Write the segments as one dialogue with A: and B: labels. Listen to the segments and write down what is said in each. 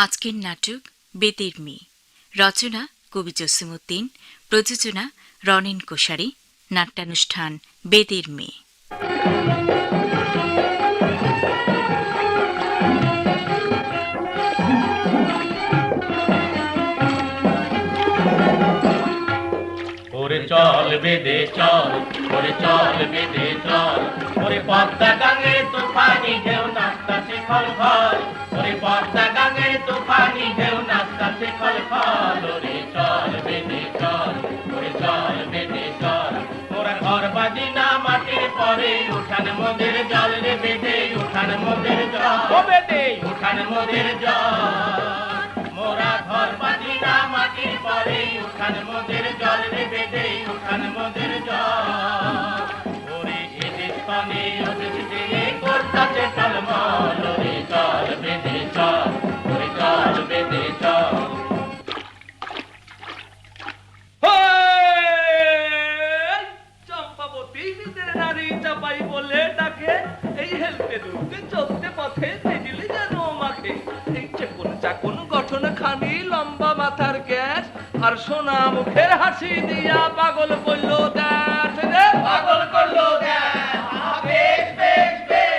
A: আজকের নাটক বেতের মেয়ে, রচনা কবি জসিমউদ্দিন, প্রযোজনা রনেন কোশারি, নাট্যানুষ্ঠান বেতের মেয়ে।
B: ওরে চল বেদে চল, ওরে চল বেদে চল, ওরে পদ্মা গাঙের তুফানি ঢেউ নাচতাছে খল খল, ওরে পদ্মা গাঙের তুফানি ঢেউ নাচতাছে খল খল, ওরে চল বেদে চল, ওরে চল বেদে চল, ওরা ঘর বাজি না মাটির পরে উঠান মোদের জল রে বেদে, উঠান মোদের জল, ও বেদে উঠান মোদের জল, মোরা ঘর বাজি না মাটির পরে উঠান মোদের জল রে বেদে, উঠান মোদের জল, ওরে এদেশ পানে ওদেশ দিয়ে করতাছে টলমল, ওরে চল বেদে চল, ওরে চল বেদে চল।
C: চম্পাবতী নিজের নারী চাপাই বলে ডাকে, এই হেলতে দুলতে চলতে পথে দিলি যেন মাখে, এই চেকুন চাকুন গঠন খানি লম্বা মাথার গ্যাস, আর সোনা মুখের হাসি দিয়া পাগল করলো দেশ রে, পাগল করলো দেশ, বেশ বেশ বেশ।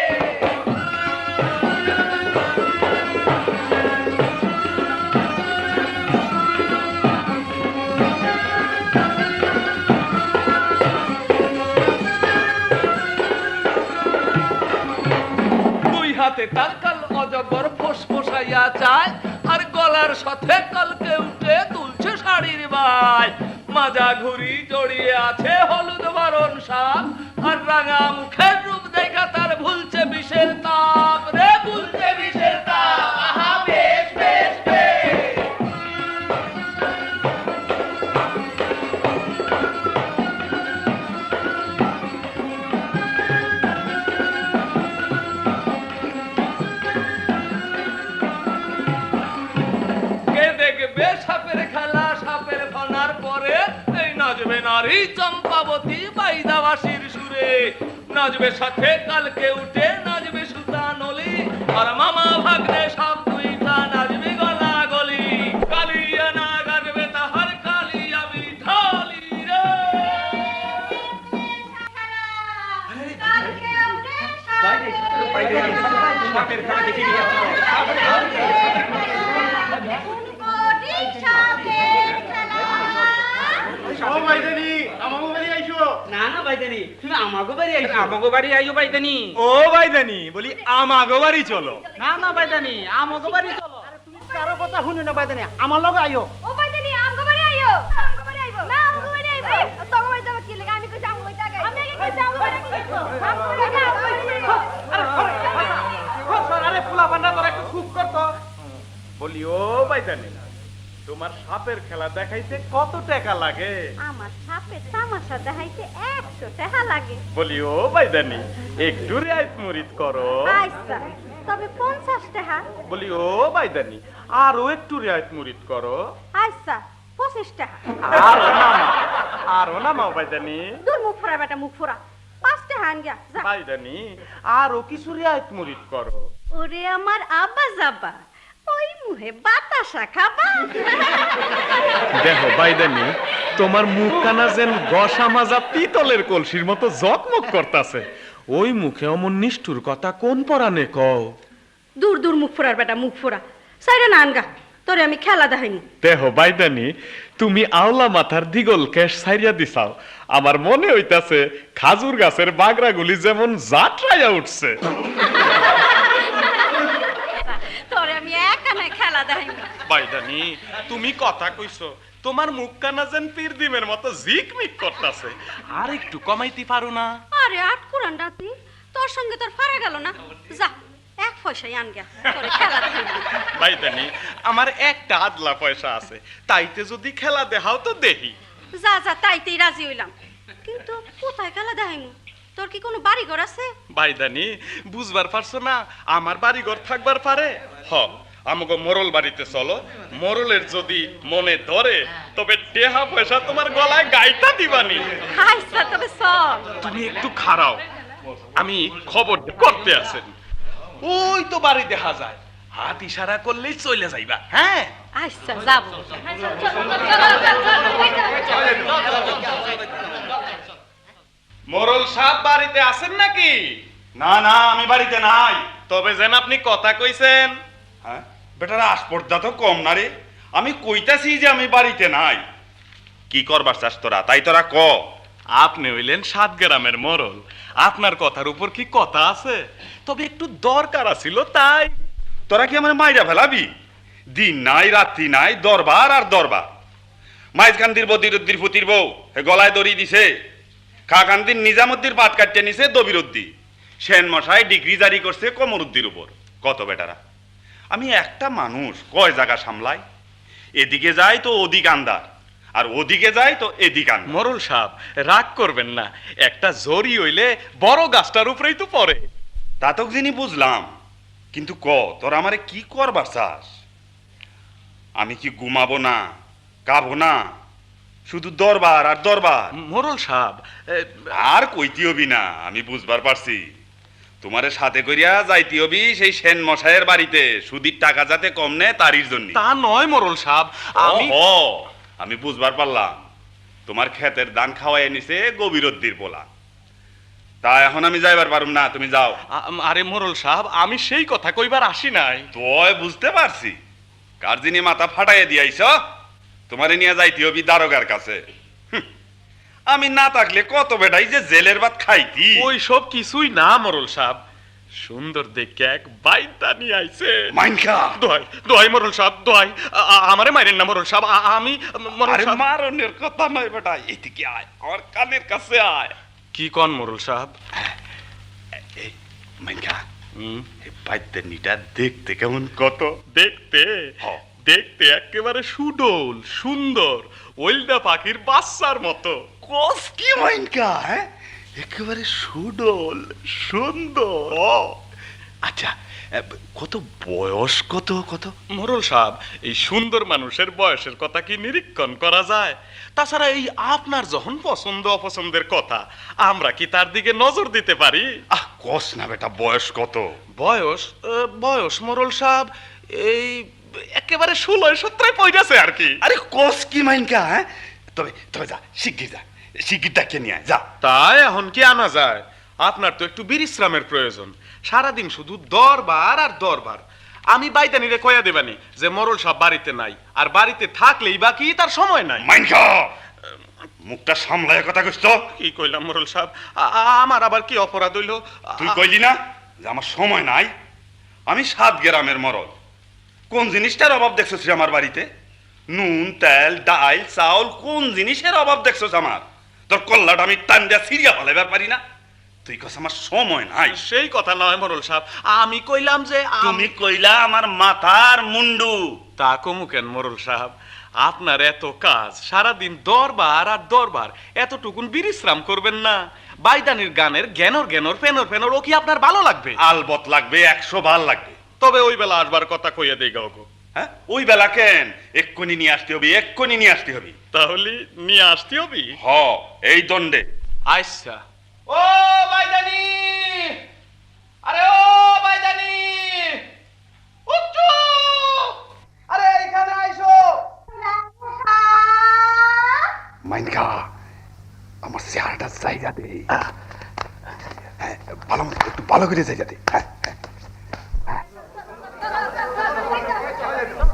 C: হাতে তার কাল অজগর ফোসফোসাইয়া চায়, আর গলার সাথে কালকে উঠে তুলছে শাড়ির বাই, মাজা ঘুরি জড়িয়ে আছে হলুদ বরণ সাপ, আর রাঙা মুখের রূপ দেখা তার ভুলছে বিষের তাপ রে, ভুলছে বিষের তাপ, আহা বেশ বেশ বেশ। সাপের খেলা সাপের ফনার পরে এই নাচবে নারী চম্পাবতী বাইদাবাসীর সুরে, নাচবে সাথে কালকে উঠে নাচবে সুতা নলি, আর মামা ভাগ্নে সব দুইটা নাচবে গলা গলি, কালিয়া না গানবে তাহার কালিয়া বিথালি রে। সাপের খেলা দেখে
D: আমার লগে আইও, ও বাইদানি আমগো বাড়ি আইও, আমগো বাড়ি আইবো না, আমগো বাড়ি আইবো তগো বাড়ি যাব কি লাগে, আমি কইছি আমগো বাড়ি টাকা, আমি আগে কইছি আমগো বাড়ি কইছো, আমগো বাড়ি না
C: আরে ফুলা বান্না তোরা একটু খুব করতো। বলি ও বাইদানি, তোমার সাপের খেলা দেখাইতে কত টাকা লাগে?
D: আমার সাপের তামাশা দেখাইতে 100 টাকা লাগে।
C: বলি ও বাইদানি, একটু রিয়ায়ত মুরিদ করো।
D: আচ্ছা তবে 50 টাকা।
C: বলি ও বাইদানি, আরো একটু রিয়ায়ত মুরিদ করো।
D: আচ্ছা 25 টাকা।
C: আরো না মাও বাইদানি,
D: দূর মুখ ফোড়া বেটা মুখ ফোড়া, 5 টাকা আন গিয়া যা।
C: বাইদানি আরো কিছু রিয়ায়ত মুরিদ করো।
D: ওরে আমার আব্বা যাবা, ওই মুহে বাতাসা খাবা।
E: দেখো বাইদানি, তোমার মুখ কানা যেন গসা মাজা পিতলের কলসির মতো জকমক করতাছে, ওই মুখে অমন নিষ্ঠুর কথা কোন পরানে কও?
D: দূর দূর মুখ ফোড়ার বেটা মুখ ফোড়া, সাইরে না আনগা, তোরে আমি খেলা দেখাইনি।
E: দেখো বাইদানি, তুমি আওলা মাথার দিগল কেশ ছাইরিয়া দিছাও, আমার মনে হইতাছে খাজুর গাছের বাগড়াগুলি যেমন জাটরাইয়া উঠছে।
D: তোরে আমি একানে খেলা দেখাইনি।
E: বাইদানি তুমি কথা কইছো, তোমার মুখ কানা যেন পীরদিমের মতো ঝিকমিক করতাছে, আর একটু কমাইতে পারো না?
D: আরে আট কুরান রাতি, তোর সঙ্গে তোর ফারা গেল না, যা 1 পয়সা আন গা, তোরে খেলা দেখাইনি।
E: বাইদানি আমার একটা আদলা পয়সা আছে, তাইতে যদি খেলা দেখাও তো দেখি।
D: যা যা তাইতেই রাজি হইলাম, কিন্তু কোথায় খেলা দেখাইমু? তোর কি কোনো বাড়ি ঘর আছে?
E: বাইদানি বুঝবার পারছো না, আমার বাড়ি ঘর থাকবার পারে? হ, আমাকে মোরল বাড়িতে চলো, মোরলের যদি মনে ধরে তবে টেহা পয়সা তোমার গলায় গাইতা দিবানি।
D: আচ্ছা তবে চল।
E: তুমি একটু খাড়াও, আমি খবর করতে আছেন। ওই তো বাড়ি দেখা যায়, হাত ইশারা করলেই চলে যাইবা। হ্যাঁ
D: আচ্ছা যাবো।
E: মোরল সাহেব বাড়িতে আছেন নাকি?
F: না না, আমি বাড়িতে নাই।
E: তবে যেন আপনি কথা কইছেন।
F: হ্যাঁ বেটারা আসপর্দা তো কম না রে। আমি কইতাছি যে আমি বাড়িতে নাই। কি করবার চাস তোরা, তাই তোরা ক।
E: আপনি হইলেন 7 গ্রামের মোরল, আপনার কথার উপর কি কথা আছে? তবে একটু দরকার আছিল তাই।
F: তোরা কি আমার মাইরা ফেলাবি? দিন নাই রাত্রি নাই, দরবার আর দরবার। মাইজকান্দির বদিরুদ্দির ফুতির বউ হে গলায় দড়ি দিছে, খাকান্দির নিজামুদ্দির পাত কাটতে নিছে দবিরুদ্দি, সেন মশাই ডিগ্রি জারি করছে কমরুদ্দির উপর। কত বেটারা, আমি একটা মানুষ কয় জায়গা সামলাই? এদিকে যাই তো ওদিক আন্দার, আর ওদিকে যাই তো এদিক আন্দার।
E: মোরল সাহেব রাগ করবেন না, একটা জরি হইলে বড় গাছটার উপরেই তো পড়ে।
F: তা তো যিনি বুঝলাম, কিন্তু ক তোরা আমারে কি করবার চাস? আমি কি ঘুমাবো না, কাবো না, শুধু দরবার আর দরবার?
E: মোরল সাহেব
F: আর কইতে হবি না, আমি বুঝবার পারছি। তোমারে সাথে করিয়া যাইতে হবি সেই সেন মশাইয়ের বাড়িতে, সুদির টাকা যাতে কম নেয় তারির জন্য।
E: তা নয় মোরল সাহেব,
F: আমি বুঝবার পারলাম, তোমার ক্ষেতের ধান খাওয়াই নিছে গভীরদ্দির পোলা। তা এখন আমি যাইবার পারুম না, তুমি যাও।
E: আরে মোরল সাহেব, আমি সেই কথা কইবার আসি নাই।
F: তোয় বুঝতে পারছি, কার যিনি মাথা ফাটাইয়া দিয়াইছ, তোমারে নিয়ে যাইতে হবি দারোগার কাছে। আমি না থাকলে কত বেটাই যে জেলের ভাত খাইতি।
E: ওই সব কিছুই না মোরল সাহেব, সুন্দর দেখে এক বাইতা নিয়ে আইছে।
F: মাইনকা
E: দোহাই দোহাই মোরল সাহেব, দোহাই আমারে মারেন না মোরল সাহেব। আমি মোরল
F: আরে
E: সাহেব।
F: মারনের কথা নয় বেটা, এদিকে আয়, আমার কানের কাছে আয়।
E: কি কন মোরল সাহেব?
F: এই মাইনকা, এই বাইতেনিটা দেখতে কেমন কত?
E: দেখতে
F: হ।
E: দেখতে একেবারে সুডোল সুন্দর, ওইলদা পাখির বাচ্চার মতো।
F: কস কি মাইনকা? হ্যাঁ একেবারে সুডল সুন্দর। আচ্ছা কত বয়স, কত কত?
E: মোরল সাহেব, এই সুন্দর মানুষের বয়সের কথা কি নিরীক্ষণ করা যায়? তাছাড়া এই আপনার যখন পছন্দ অপছন্দের কথা, আমরা কি তার দিকে নজর দিতে পারি?
F: কস না বেটা, বয়স কত?
E: বয়স বয়স মোরল সাহেব এই একেবারে 16-17 পড়েছে আর কি।
F: আরে কস কি মাইনকা? হ্যাঁ তবে তবে যা, শিগগির যা, শিগগির ডাকে নিয়ে আয়, যা।
E: তাই এখন কি আনা যায়? আপনার তো একটু বিশ্রামের প্রয়োজন, সারাদিন শুধু দরবার আর দরবার। আমি বাইতানিরে কয়া দেবানি যে মোরল সাহেব বাড়িতে নাই, আর বাড়িতে থাকলেই বাকি তার সময় নাই।
F: মাইনকা মুখটা সামলায় কথা কইছ তো?
E: কি কইলাম মোরল সাহেব, আমার আবার কি অপরাধ হইল?
F: তুই কইলি না যে আমার সময় নাই? আমি 7 গ্রামের মরল, কোন জিনিসটার অভাব দেখছস আমার বাড়িতে? নুন তেল ডাল চাউল, কোন জিনিসের অভাব দেখছস আমার? তোর কল্লাটা আমি টান দিয়া সিরিয়া ফেলাইবার পারি না? তুই কস আমার সময় নাই।
E: সেই কথা নয় মোরল সাহেব, আমি কইলাম যে
F: তুমি কইলা আমার মাথার মুন্ডু।
E: তা কমু কেন মোরল সাহেব, আপনার এত কাজ, সারাদিন দরবার আর দরবার, এতটুকুন বিশ্রাম করবেন না? বাইদানির গানের জ্ঞানর জ্ঞানর ফেনর ফেনর, ও কি আপনার ভালো লাগবে?
F: আলবত লাগবে, 100 ভাল লাগবে।
E: তবে ওই বেলা আসবার কথা কইয়া দেই গাও গো।
F: হ্যাঁ ওই বেলা কেন? এক্ষুনি নিয়ে আসতে হবে, এক্ষুনি নিয়ে আসতে হবে।
E: তাহলে নিয়ে আসতে হবে।
F: হ এই দণ্ডে।
E: আচ্ছা।
C: ও বাইদানি, আরে ও বাইদানি, উচ্চু, আরে এখানে আইসো।
F: মাইনকা আমার চেহারাটা জায়গা দে, ভালো মতো একটু ভালো করে জায়গা দে।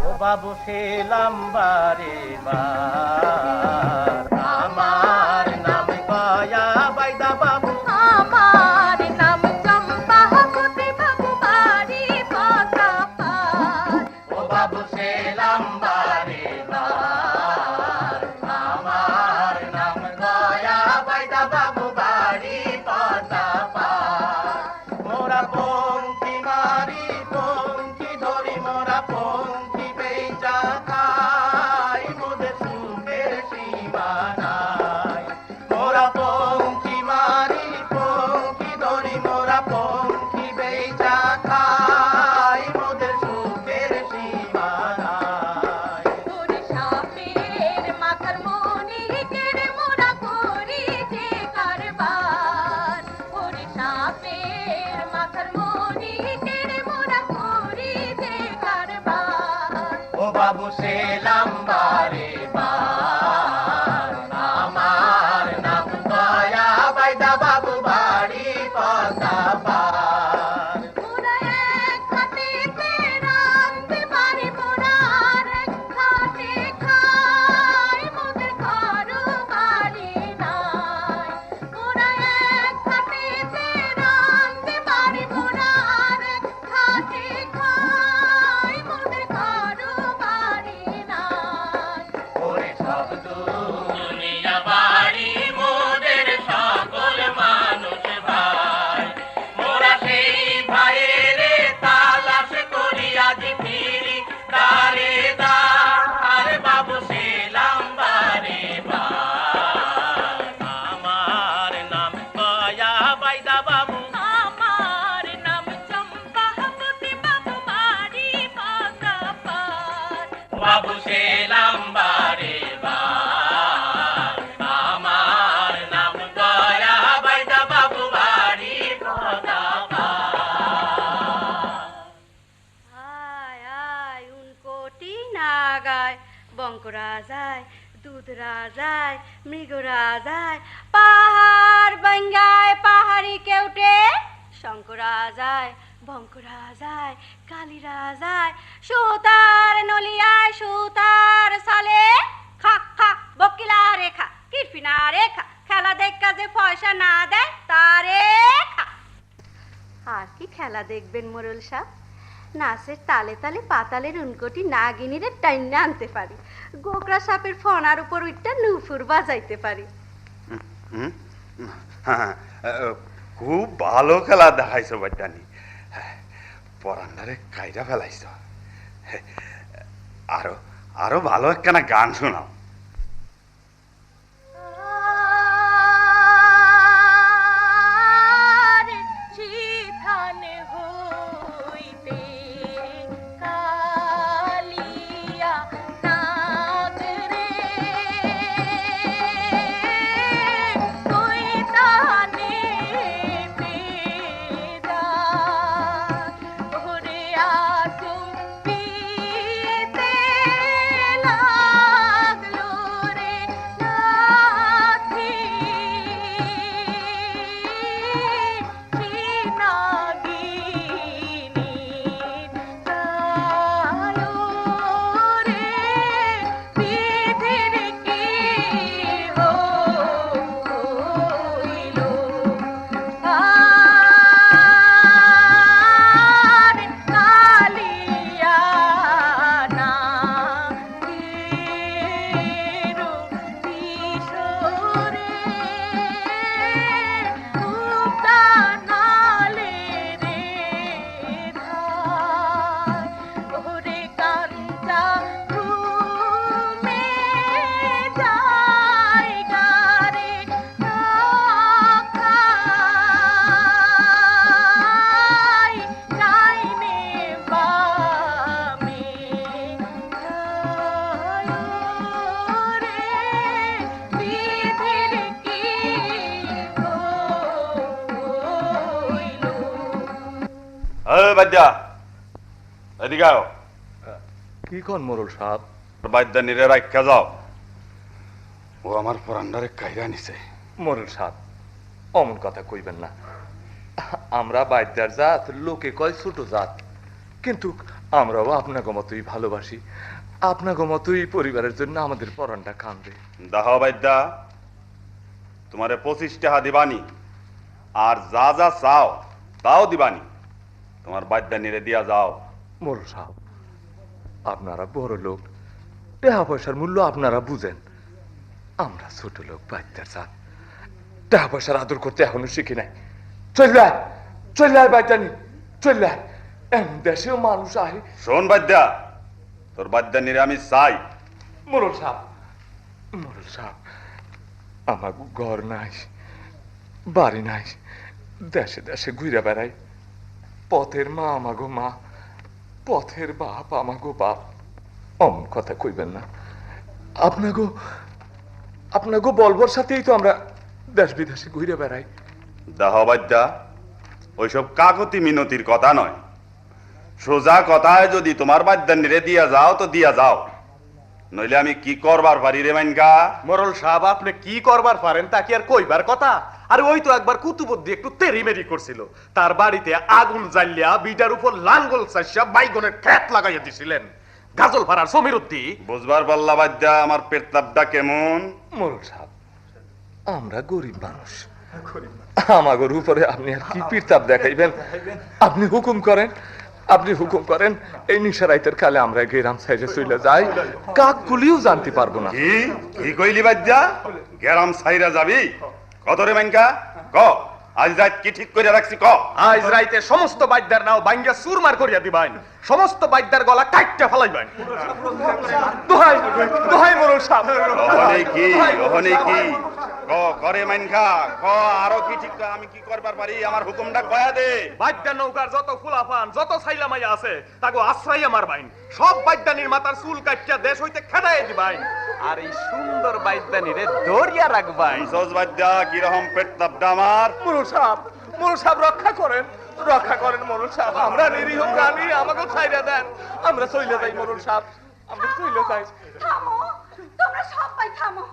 B: ও বাবু ছিলাম বারে বার, আমার নাম কয়া বাইদা বাবু।
D: আমার নাম চম্পা, হতে বাবু বাড়ি পাকাপার।
B: ও বাবু ছিলাম বারে বার, আমার নাম কয়া বাইদা বাবু বাড়ি পাতাপার। মোরা পঙ্কি মারি পঙ্কি ধরি, মোরা পঙ্কি বেচা খাই, মোদের সুখের সীমা নাই। মোরা পঙ্কি মারি পঙ্কি ধরি, মোরা পঙ্কি বেচা খাই, মোদের সুখের সীমা নাই। বাবু সেলাম বারে বার আমার নাম দয়া বাইদা বাবু বাড়ি পদ্মা পার ওরে সব দুনিয়া বাড়ি মোদের সকল মানুষ ভাই মোরা সেই ভাইয়ের তালাশ করি আজ ফিরি দারে দার বাবু সেলাম বারে বার আমার নাম দয়া বাইদা বাবু
D: আমার নাম চম্পাবতী বাবু বাড়ি পদ্মা পার
B: বাবু সেলাম বারে বার আমার নাম দয়া বাইদা বাবু বাড়ি পদ্মা পার
D: আয় আয় উনকোটি নাগায় বঙ্করা যায় দুধরা যায় মৃগরা যায় পাহাড় বঙ্গায় পাহাড়ি কেউটে শঙ্করা যায় বঙ্করা যায় কালিরা যায় সুতার নলিয়ায় সুতার সালে খা খা বকিলা রেখা কিরফিনা রেখা খেলা দেখা যে পয়সা না দেয় তারে খা আর কি খেলা দেখবেন মোরল সাহেব নাচের তালে তালে পাতালের উনকোটি নাগিনীরে টাইনা আনতে পারি গোকরা সাপের ফনার উপর উইটটা নুফুর বাজাইতে পারি
F: খুব ভালো খেলা দেখাইছো বাচ্চানি, পরান্ডারে কাইরা ফেলাইছো। আরো আরো ভালো একখানা গান শোনাও। বাদ্যা এদিকে আও।
C: কি কোন মোরল সাহেব?
F: বাদ্যা নিরে রাখা যাও, ও আমার পরান্ডারে কাইরা নিছে।
C: মোরল সাহেব অমন কথা কইবেন না, আমরা বাদ্যার জাত, লোকে কয় ছোট জাত, কিন্তু আমরাও আপনাকে মতোই ভালোবাসি, আপনাকে মতোই পরিবারের জন্য আমাদের পরানটা কান্দে।
F: দাহ বাদ্যা, তোমারে 25 টাকা দিবানি, আর যা যা চাও তাও দিবানি, তোমার বাদ্যা নিরে দিয়া যাও।
C: মোরল সাহেব আপনারা বড় লোক, টাকা পয়সার মূল্য আপনারা বুঝেন, আমরা ছোট লোক বাদ্যার জাত, টাকা পয়সার আদর করতে এখনো শিখি নাই। চল বাদ্যানি চল, এমন দেশেও মানুষ আহে।
F: শোন বাদ্যা, তোর বাদ্যা নিরে আমি চাই।
C: মোরল সাহেব আমার ঘর নাই, বাড়ি নাই, দেশে দেশে ঘুরে বেড়াই, পথের মা আমাগো মা, পথের বাপ আমাগো বাপ। অমন কথা কইবেন না, আপনাগো বলবর সাথেই তো আমরা দেশ বিদেশে ঘুরে বেড়াই।
F: দাহ বাদ্যা, ওইসব কাকতি মিনতির কথা নয়, সোজা কথায় যদি তোমার বাদ্যান্নিরে দিয়া যাও তো দিয়া যাও, নইলে আমি কি করবার পারি রে মাইনকা?
E: মোরল সাহেব আপনি কি করবার পারেন তা কি আর কইবার কথা? আরে ওই তো একবার কুতুবুদ্দি একটু তেরিমেরি করছিল, তার বাড়িতে আগুন জ্বালিয়া বিটার উপর লাঙ্গল চাষিয়া বাইগনের খ্যাত লাগাইয়া দিছিলেন। গাজল পাড়ার সমীরুদ্দি।
F: বুঝবার পাল্লা বাদ্যা আমার পেটতাপটা কেমন?
C: মোরল সাহেব, আমরা গরিব মানুষ, আমাগর উপরে আপনি আর কি পিরতাপ দেখাইবেন? আপনি হুকুম করেন, আপনি হুকুম করেন। এই নিশারাইতের কালে আমরা গ্রাম সাইডে চলে যাই, কাক কুলিও জানতে পারবো না।
F: কি কি কইলি বাদ্যা? গেরাম সাইরা যাবি? কত রে মাইনকা ক, আজ রাত কি ঠিক করে রাখছি ক?
E: আজ রাইতে সমস্ত বাইদ্যার নাও ভাঙ্গা চুরমার করিয়া দিবাইন, সমস্ত বাইদ্যার গলা কাইটটা ফেলাইবেন।
C: দোহাই দোহাই মোরল সাহেব,
F: ওহনে কি ওহনে কি ক করে মাইনকা ক, আরো কি ঠিক আমি কি করবার পারি? আমার হুকুমটা কয়া দে।
E: বাইদ্যা নৌকার যত ফুলাফান যত ছাইলামাইয়া আছে তাকে আশ্রয় মারবাইন, সব বাইদ্যানির মাথার চুল কাটিয়া দেশ হইতে খেদাইয়া দিবাইন, আর এই সুন্দর বাইদ্যানিরে দরিয়া রাখবাইন।
F: সজ বাদ্যা কিরকম পেটতাপটা আমার?
C: মোরল সাহেব রক্ষা করেন, রক্ষা করেন মোরল সাহেব। আমরা নিরীহ প্রাণী, আমাকে ছাইরা দেন, আমরা চলে যাই মোরল সাহেব, আমরা চলে যাই।
D: থামো, তোমরা সবাই থামো,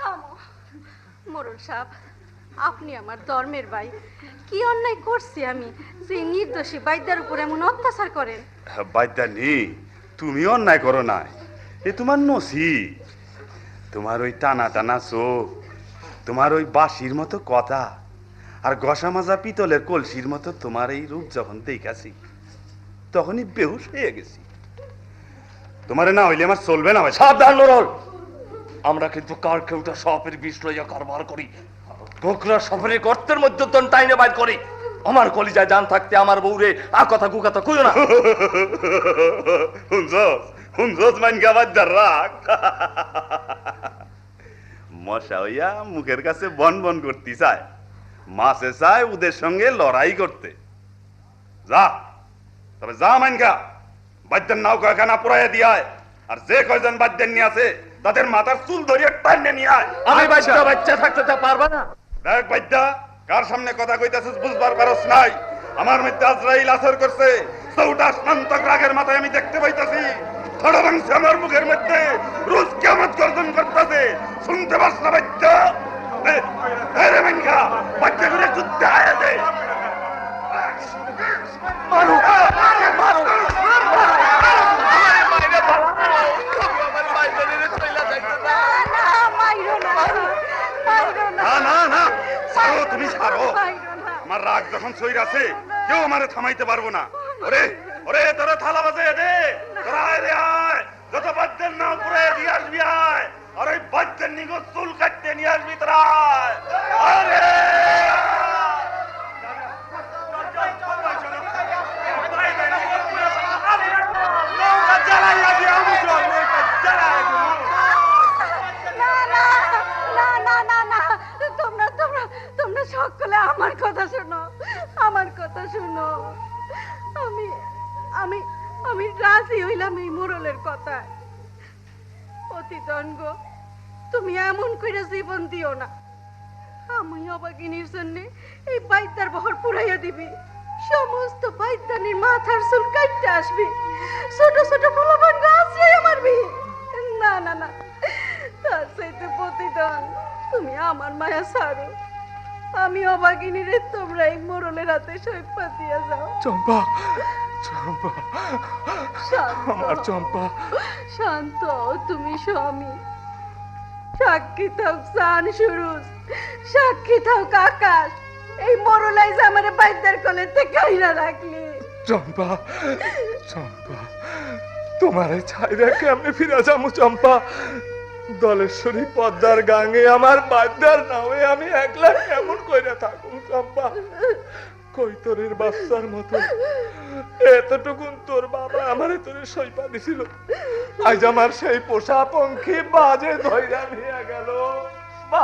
D: থামো। মোরল সাহেব, আপনি আমার ধর্মের ভাই, কি অন্যায় করছি আমি যে নির্দোষী বাইদ্যার উপর এমন অত্যাচার করেন?
F: বাদ্যানি, তুমি অন্যায় করো নাই, এ তোমার নসি। তোমার ওই টানা টানা চোখ, তোমার ওই বাঁশির মতো কথা, আর ঘষা মাজা পিতলের কলসির মতো তোমার এই রূপ যখন দেখাছি তখনই বেহুশ হয়ে গেছি। তোমারে না হইলে আমার চলবে না ভাই।
C: সাবধান মোরল, আমরা কিন্তু কার কেউটা সপের বিষ লইয়া কারবার করি, বকরা সফরের গর্তের মধ্যে তন টাইনে বাইর করি। আমার কলিজায় জান থাকতে আমার বউরে আ কথা কুকাতা কইও না।
F: হুনজস হুনজস মাইনকা বাদ্যার রাখ। মশা হইয়া মুখের কাছে বন বন করতে চায়, মাছে চায় ওদের সঙ্গে লড়াই করতে। যা তবে যা মাইনকা, বাদ্যার নাও কয়খানা পুরাইয়া দিয়ায়, আর যে কয়জন বাদ্যার নিয়ে আছে তাদের মাথার চুল ধরিয়া টাইনে নিয়ে আয়।
C: আমি বাচ্চা থাকতে তা পারবা না।
F: দেখ বাদ্যা, কার সামনে কথা কইতাছিস বুঝবার পারস নাই? আমার মধ্যে আজরাইল আসর করছে, চৌটা আসমান্তক রাগের মাথায় আমি দেখতে পাইতাছি। খড়বাংশ আমার মুখের মধ্যে রোজ কিয়ামত গর্জন করতেছে, শুনতে পাস না বাদ্যা? রে মাইনকা, বাদ্যা করে যুদ্ধে আয়া দে।
C: মারো মারো
D: না, মাইরো না, মাইরো না,
F: না না না, ছাড়ো, তুমি ছাড়ো।
D: মাইরো না।
F: আমার রাগ যখন সইর আছে কেউ আমারে থামাইতে পারবো না। ওরে ওরে, তোরা থালা বাজে দে, তোরা আয় রে আয়, যত বাদ্যের নাম পুরে দিয়ে আসবি আয়, আর ওই বাদ্যের নিগো চুল কাটতে নিয়ে আসবি তোরা আয়। আরে
D: না, না, না, না, না, না, তোমরা তোমরা তোমরা সকলে আমার কথা শোনো, আমার কথা শোনো। আমি আমি আমি রাজি হইলাম এই মোরলের কথা। অতিদন গো, তুমি এমন করে জীবন দিও না। আমি অবাগিনীর জন্য এই বাইদ্যার বহর পুরাইয়া দিবি, সমস্ত বাইদ্যানির মাথার চুল কাটতে আসবি, ছোট ছোট ফুলবান গাছরাই মারবি। না না না, তার চাইতে প্রতিদান তুমি আমার মায়া ছাড়ো। আমি অবাগিনীরে তোমরা এই মোরলের হাতে সৈপা দিয়া যাও।
C: চম্পা, চম্পা,
D: শান্ত
C: আমার
D: হও,
C: চম্পা।
D: শান্ত হও, তুমি স্বামী। সাক্ষী থাক চান সুরুজ, সাক্ষী থাক আকাশ, এই মোরলাই যে আমার বাইদ্যার কোলেতে কাইরা রাখলি।
C: চম্পা, চম্পা, তোমারে ছাইরা কেমনে ফিরে যাবো চম্পা? দলেশ্বরী পদ্মার গাঙ্গে আমার বাদ্যার নামে আমি একলা কেমন কইরা থাকুম চম্পা? কৈতরের বাচ্চার মতো এতটুকুন তোর বাবা আমারে তোরে সইপা দিছিল, আজ আমার সেই পোষা পঙ্খী বাজে ধইরা নিয়ে গেল।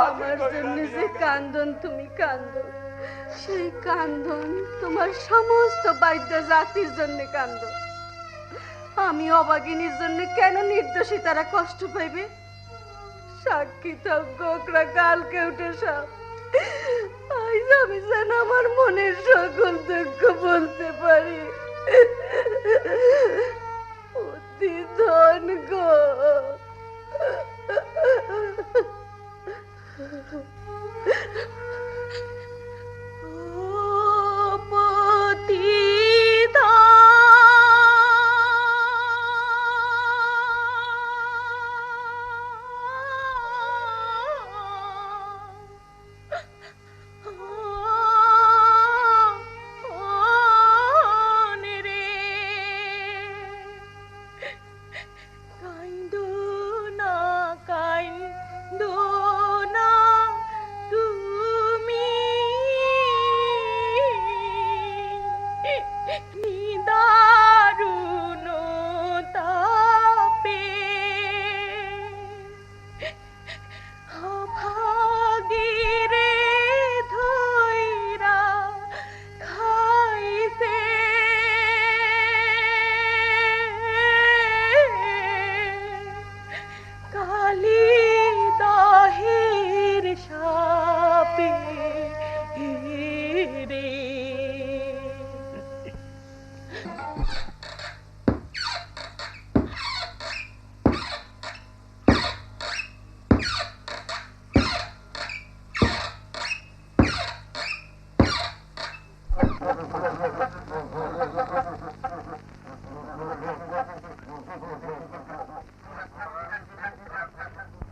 D: আমার জন্য যে কান্দন তুমি কান্দো, সেই কান্দন তোমার সমস্ত বাইদ্য জাতির জন্য কান্দো। আমি অবাগিনীর জন্য কেন নির্দোষী তারা কষ্ট পাইবে? সাক্ষী থাক গোকরা কালকে উঠে সব, আজ আমি যেন আমার মনের সকল দুঃখ বলতে পারি।
G: প্রতিধন গো,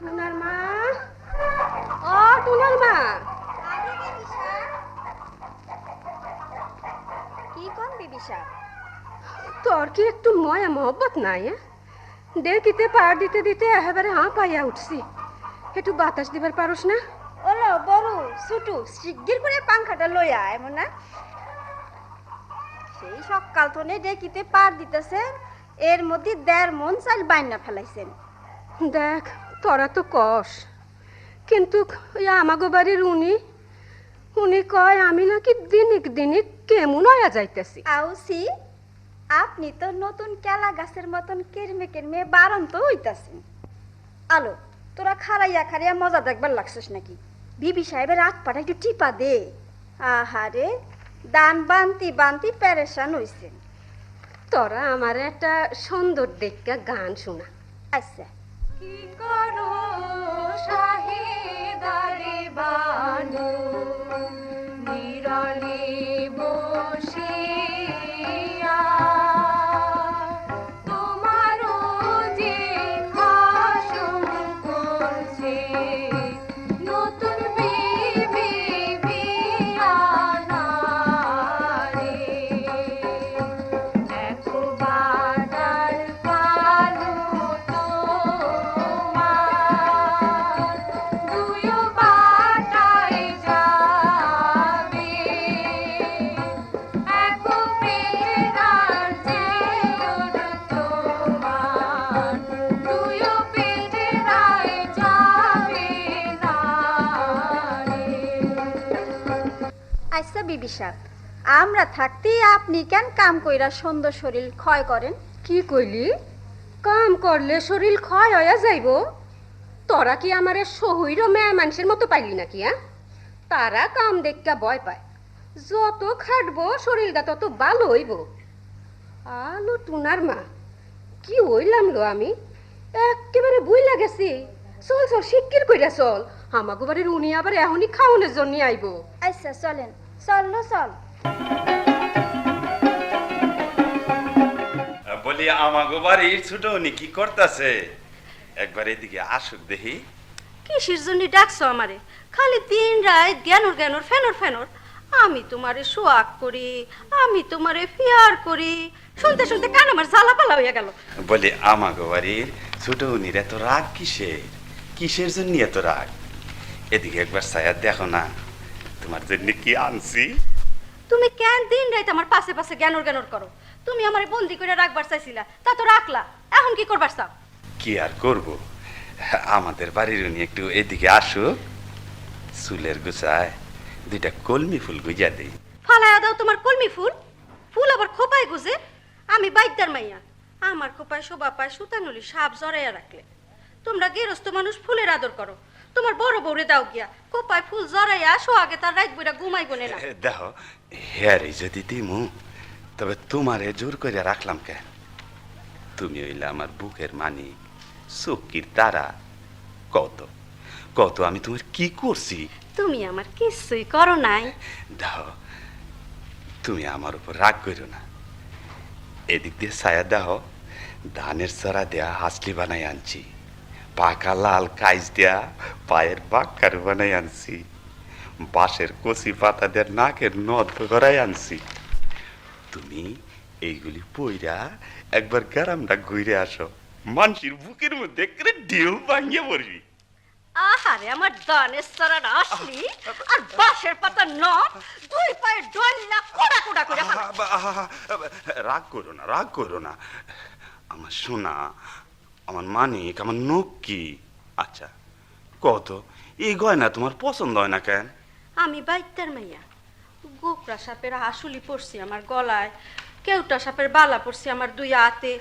G: টুনার মা, ও টুনার মা,
D: কি কোন বিবিসা?
G: তোর কি একটু ময়া মহব্বত নাই? দেখিতে পার দিতে দিতে একেবারে হাঁ পাইয়া উঠছি, একটু বাতাস দিবার পারোস না?
D: ওলো বড় ছুটু শিগগির করে পাংখাটা লইয়া আয় মনে। সেই সকাল থনে ডেকিতে পার দিতেছেন, এর মধ্যে 1.5 মণ চাল বাইনা ফেলাইছেন।
G: দেখ তোরা তো কস, কিন্তু ওই আমাগো বাড়ির উনি কয় আমি নাকি দিনিক দিনিক কেমন হইয়া যাইতেছি।
D: আউসি, আপনি তো নতুন কেলা গাছের মতন কেরমে কেরমে বারন্ত হইতাছেন। আলো, তোরা খারাইয়া খারাইয়া মজা দেখবার লাগছিস নাকি? বিবি সাহেবের হাত পাটা একটু টিপা দে। আহারে, দান বান্তি বান্তি পেরেশান হইছেন।
G: তোরা আমার একটা সুন্দর দেখা গান শোনা।
D: আচ্ছা,
G: কি করো শাহেদারে বানু, নিরলে বসিয়া তোমারও যে খাসম করছে, নতুন বিবি বিয়ানা রে, দেখো বাটার কালো তোমার, দুয়ো বাটায় যাবে, একো পেটার যে তোমার, দুয়ো পেটায় যাবে না রে।
D: আচ্ছা বিবি সাহেব, আমরা থাকতে আপনি কেন কাম কইরা সুন্দর শরীর ক্ষয় করেন?
G: কি কইলি? কাম করলে শরীর ক্ষয় হইয়া যাইব? তোরা কি আমারে শহীর মেয়ে মানুষের মতো পাইলি নাকি? তারা কাম দেখা ভয় পায়, যত খাটবো শরীরটা তত ভালো হইব। আলো টুনার মা, কি হইলাম লো আমি, একেবারে বুইলা গেছি। চল চল শিগগির কইরা চল, আমাগো বাড়ির উনি আবার এখনই খাওয়ানোর জন্য আইব।
D: আচ্ছা চলেন, চললো চল।
F: বলি আমাগো বাড়ির ছোট উনি কি করতেছে? একবার এদিকে আসুক দেখি।
H: কিসের জন্য ডাকছো আমারে? খালি দিন রাত জ্ঞানর জ্ঞানর ফেনর ফেনর। আমি তোমারে সোয়াগ করি, আমি তোমারে ফিয়ার করি, শুনতে শুনতে কান আমার জ্বালা পালা হইয়া গেল।
F: বলি আমাগো বাড়ির ছোট উনির এত রাগ কিসের? কিসের জন্য এত রাগ? এদিকে একবার ছায়া দেখো না, তোমার জন্য কি আনছি।
H: তুমি কেন দিন রাত আমার পাশে পাশে জ্ঞানর জ্ঞানর করো? তুমি আমারে বন্দি করে রাখবার চাইছিলা, তা তো রাখলা, এখন কি করবার চাও?
F: কি আর করব, আমাদের বাড়ির উনি একটু এদিকে আসুক, চুলের গুছায় 2টা কলমি ফুল গুজা দেই।
H: ফালাইয়া দাও তোমার কলমি ফুল, ফুল আবার খোপায় গুজে। আমি বাইদার মাইয়া, আমার খোপায় শোভা পায় সুতানুলি সাপ জড়াইয়া রাখলে। তোমরা গেরস্ত মানুষ ফুলের আদর করো, তোমার বড় বউরে দাও গিয়া কোপায় ফুল জড়াইয়া শো আগে তার রাত বইরা ঘুমাই গনে না।
F: দেখো হেয়ারে যদি দিমু তবে তোমারে জোর করে রাখলাম কেন? তুমি হইলে আমার বুকের মানিক, চকির তারা। কত কত আমি তোমার কি করছি?
H: তুমি আমার কিছুই করো নাই।
F: দাও, তুমি আমার উপর রাগ করো না। এদিক দিয়ে ছায়া দাও, ধানের চড়া দেয়া হাসলি বানাই আনছি, পাকা লাল কাইজ দেয়া পায়ের বাক্কার বানাই আনছি, বাঁশের কচি পাতা দেয়া নাকের নদ করাই আনছি। তুমি এইগুলি পইরা একবার গ্রামটা ঘুরে আসো, মানুষের বুকের মধ্যে করে ঢেউ ভাঙিয়ে পড়বি।
H: আহারে আমার দানের সরাটা আসলি আর বাঁশের পাতা নখ দুই পায়ে ডল্লা কোড়া কোড়া করে
F: রাগ করো না, রাগ করো না। আমার সোনা, আমার মানিক, আমার নখ কি? আচ্ছা কত এই গয়না তোমার পছন্দ হয় না কেন?
H: আমি বাইত্তার মাইয়া, গোকরা সাপের হাসুলি পড়ছি আমার গলায়, কেউটা সাপের বালা পড়ছি আমার দুই হাতে।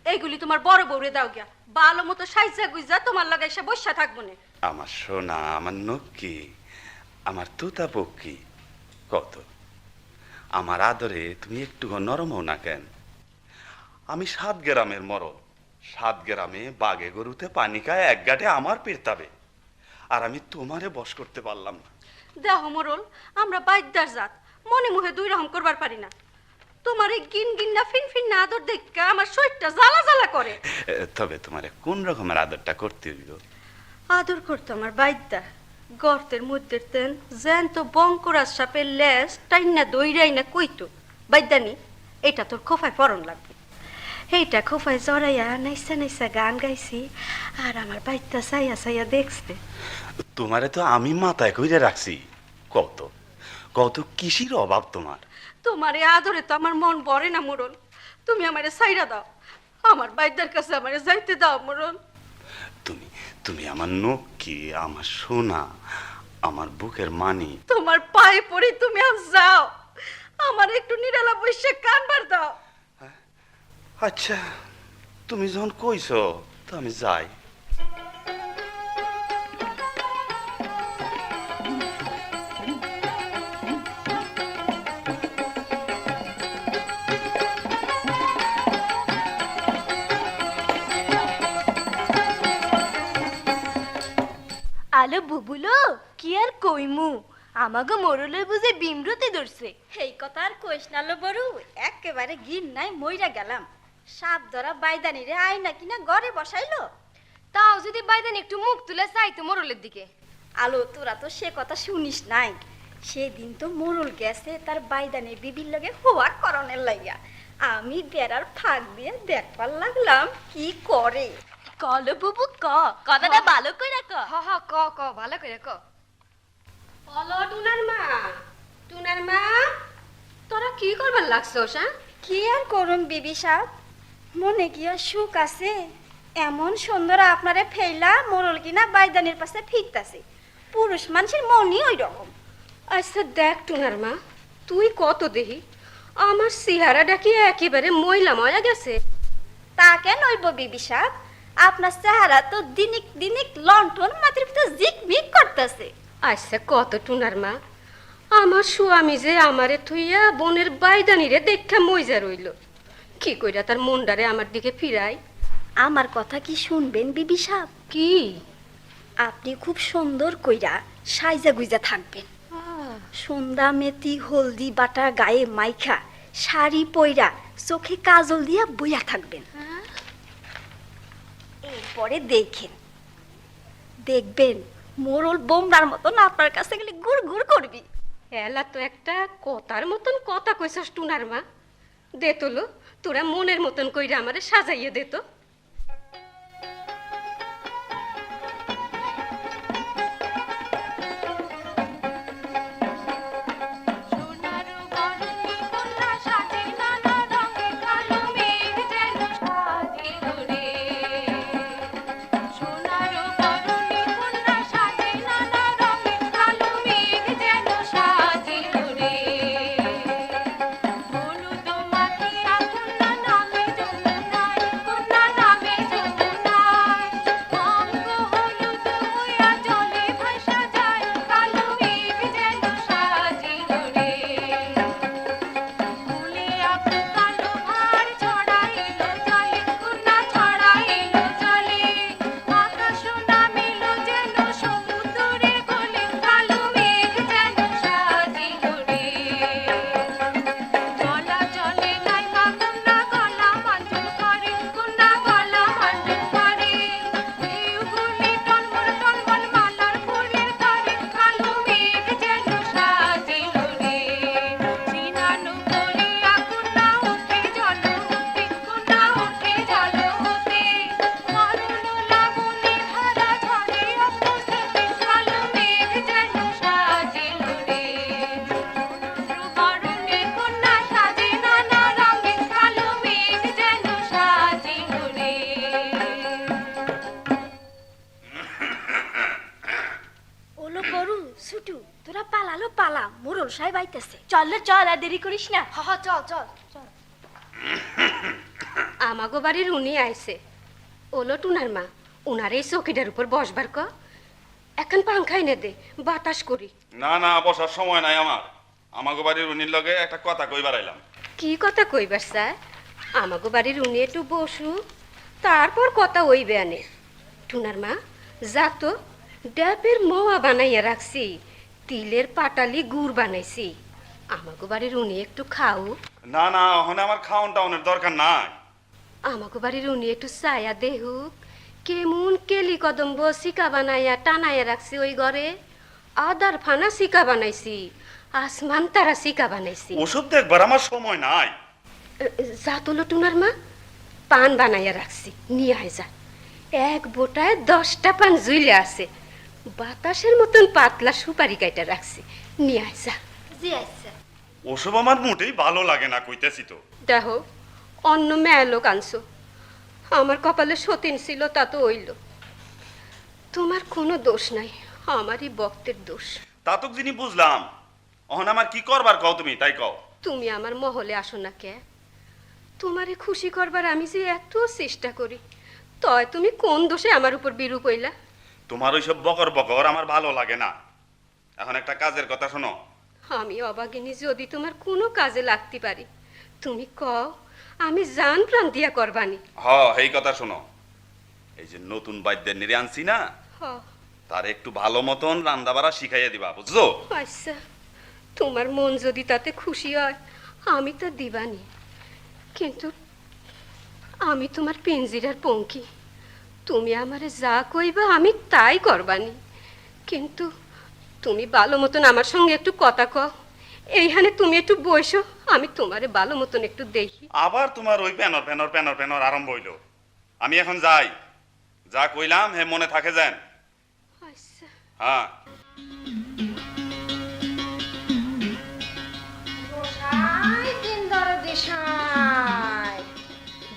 H: এইগুলি তোমার বড় বউরে দাও গিয়া, ভালো মতো সাইজা গুইজা তোমার লগে এসে বসা থাকবো না।
F: আমার সোনা, আমার নক্কি, আমার তুতা পক্ষী, কত আমার আদরে তুমি একটু নরম হও না কেন? আমি 7 গ্রামের মরল, 7 গ্রামে বাগে গরুতে পানি খায় এক গাঁটে আমার পেরতাবে, আর আমি তোমারে বশ করতে পারলাম না।
H: দেহ মরল, আমরা বাইদ্দার জাত, মনে মুহে দুই রকম করবার পারি না। তোমার এই গিন গিন্না ফিন ফিন না আদর দেখে আমার শরীরটা জ্বালা জ্বালা করে।
F: তবে তোমারে কোন রকমের আদরটা করতে হইল?
H: আদর করতো আমার বাইদ্দা, গর্তের মধ্যে তেন জ্যান্ত বঙ্করাজ সাপের লেজ টাইনা দইরাই না কইতো, বাইদ্দানি এটা তোর খোফায় পরন লাগবে। এইটা খোফায় জড়াইয়া নাইসা নাইসা গান গাইছি, আর আমার বাইদ্দা চাইয়া চাইয়া দেখছে।
F: তোমারে তো আমি মাথায় কইরে রাখছি, কত কত কিসির অভাব তোমার?
H: তোমার এই আদরে তো আমার মন ভরে না মোরল, তুমি আমারে সাইরা দাও, আমার বাইদ্দার কাছে আমারে যাইতে দাও মোরল।
F: তুমি তুমি আমার নক্কি, আমার সোনা, আমার বুকের মানি।
H: তোমার পায়ে পড়ি, তুমি আজ যাও, আমার একটু নিরালা বসে কানবার দাও।
F: আচ্ছা তুমি যখন কইছো তো আমি যাই।
I: আলো বুবুলো, কি আর কইমু, আমাগো মোরলের বুঝে বিমরুতি ধরছে।
D: এই কথা আর কইস না লো বড়ু, একেবারে গিন নাই মইরা গেলাম। সাপ ধরা বাইদানি রে আয়না কিনা ঘরে বসাইলো।
I: তাও যদি বাইদান একটু মুখ তুলে চাইতো মোরলের দিকে।
D: আলো তোরা তো সে কথা শুনিস নাই, সেদিন তো মোরল গেছে তার বাইদানি বিবির লগে হওয়া করণের লাইয়া। আমি বেড়ার ফাঁক দিয়ে দেখবার লাগলাম কি করে।
I: কলো বুবু ক, কথাটা ভালো কইরা ক।
G: হ হ ক ক ভালো করে ক। হলো টুনার মা, টুনার মা, তোরা কি করবার লাগছস? হ্যাঁ,
D: কি আর করুন বিবি সাহেব, মনে কি আর সুখ আছে? এমন সুন্দর আপনারে ফেলা মোরল কিনা বাইদানির পাশে ফিরতাছে, পুরুষ মানুষের মনই ওই রকম।
G: আচ্ছা দেখ টুনার মা, তুই কত দেহি আমার চেহারাটা কি একেবারে ময়লা ময়া গেছে?
D: তা কেন হইব বিবি সাহেব, আপনার চেহারা তো দিনিক দিনিক লন্ঠন মাটির ভিতর জিকমিক করতেছে।
G: আচ্ছা কত টুনার মা, আমার স্বামী যে আমারে থইয়া বোনের বাইদানিরে দেখা মইজা রইল, কি কইরা তার মনডারে আমার দিকে ফিরাই?
D: আমার কথা কি শুনবেন বিবি সাহেব?
G: কি?
D: আপনি খুব সুন্দর কইরা সাইজা গুইজা থাকবেন, সন্ধ্যা মেথি হলদি বাটা গায়ে মাইখা শাড়ি পইরা চোখে কাজল দিয়া বইয়া থাকবেন। এরপরে দেখবেন মোরল বোমরার মতন আপনার কাছে গেলে গুড় গুড় করবি।
G: এলা তো একটা কথার মতন কথা কইছস টুনার মা, দে তোলো তোরা মনের মতন কইরা আমারে সাজাইয়ে দে তো।
I: হলুদ মাখিয়া কন্যা নামে যমুনায়, কন্যা পালা, মোরল সাহেব আইতেছে। চল চল, আর দেরি করিস না। হ চল চল চল।
G: আমাগো বাড়ির উনি আইছে। ওলো টুনার মা, উনার এই চৌকিটার উপর বসবার ক। এখন পাংখা এনে দে, বাতাস করি।
F: না না, বসার সময় নাই আমার। আমাগো বাড়ির উনির লগে একটা কথা কইবার আইলাম।
G: কি কথা কইবার স্যার? আমাগো বাড়ির উনি একটু বসু, তারপর কথা ওই বেয়ানে। টুনার মা, যা তো, ডাবের মোয়া বানাইয়া রাখছি, তিলের পাটালি গুড় বানাইছি। আমাগো বাড়ির উনি একটু খাও।
F: না না, ওখানে আমার খাওন টাউনের দরকার নাই।
G: আমাগো বাড়ির উনি একটু ছায়া দেহুক, কেমন কেলি কদম্ব শিকা বানাইয়া টানাইয়া রাখছি ওই ঘরে। আদার ফানা শিকা বানাইছি, আসমান তারা শিকা বানাইছি।
F: ওসব দেখবার আমার সময় নাই।
G: যা তোলো টুনার মা, পান বানাইয়া রাখছি, নিয়ে আয় যা। এক বোটায় 10টা পান ঝুলে আছে, বাতাসের মতন পাতলা সুপারি কাইটা রাখছি, নিয়ে আয় যা।
I: জি আচ্ছা।
F: ওসব আমার মোটেই ভালো লাগে না, কইতেছি তো।
G: দেখো, অন্য মেয়ে লোক আনছো, আমার কপালে সতীন ছিল তা তো হইল। তোমার কোনো দোষ নাই, আমারই বক্তের দোষ।
F: তা তো যিনি বুঝলাম, ওখানে আমার কি করবার কও তুমি, তাই কও।
G: তুমি আমার মহলে আসো না কে? তোমারে খুশি করবার আমি যে এত চেষ্টা করি, তয় তুমি কোন দোষে আমার উপর বিরূপ হইলা?
F: তোমার ওইসব বকর বকর আমার ভালো লাগে না। এখন একটা কাজের কথা শোনো।
G: আমি অবাগিনী যদি তোমার কোনো কাজে লাগতে পারি, তুমি কও, আমি জান প্রাণ দিয়া করবানি।
F: এই কথা শোনো। এই যে নতুন বাদ্যের নিরে আনছি না,
G: হ,
F: তার একটু ভালো মতন রান্না বাড়া শিখাইয়া দিবা, বুঝছো?
G: আচ্ছা, তোমার মন যদি তাতে খুশি হয় আমি তা দিবানি, কিন্তু আমি তোমার পিঞ্জিরার পঙ্কি। তুমি আমারে যা কইবা আমি তাই করবানি, কিন্তু তুমি ভালো মতন আমার সঙ্গে একটু কথা কও। এইখানে তুমি একটু বসো, আমি তোমারে ভালো মতন একটু দেখি।
F: আবার তোমার ওই প্যানর প্যানর প্যানর প্যানর আরম্ভ হইল। আমি এখন যাই, যা কইলাম হে মনে থাকে যান।
G: আচ্ছা।
F: হ্যাঁ।